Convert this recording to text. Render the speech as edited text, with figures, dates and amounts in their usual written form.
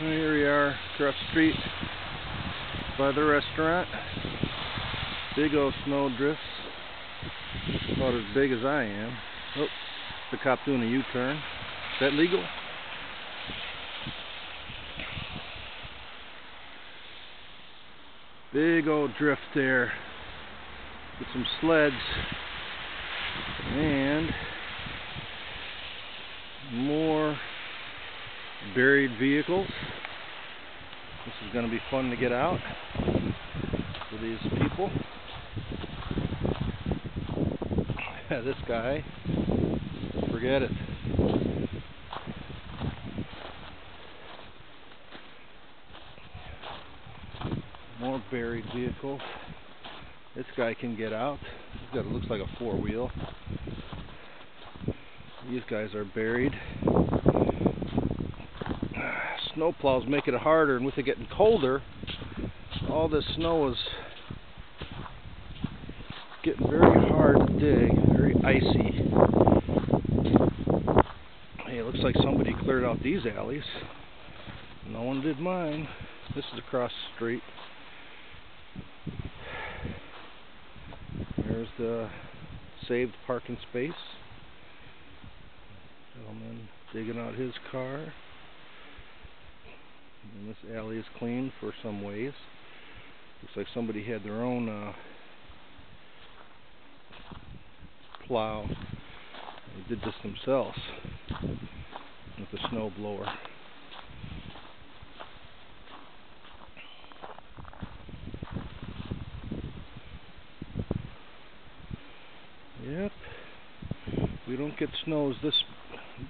Well, here we are across the street by the restaurant. Big old snow drifts, about as big as I am. Oh, the cop doing a U-turn. Is that legal? Big old drift there with some sleds and more buried vehicles. This is going to be fun to get out for these people. This guy, forget it. More buried vehicles. This guy can get out. He's got, it looks like a four-wheel. These guys are buried. Snow plows make it harder, and with it getting colder, all this snow is getting very hard to dig, very icy. Hey, it looks like somebody cleared out these alleys. No one did mine. This is across the street. There's the saved parking space. Gentleman digging out his car. And this alley is clean for some ways. Looks like somebody had their own plow. They did this themselves with the snow blower. Yep. We don't get snows this big.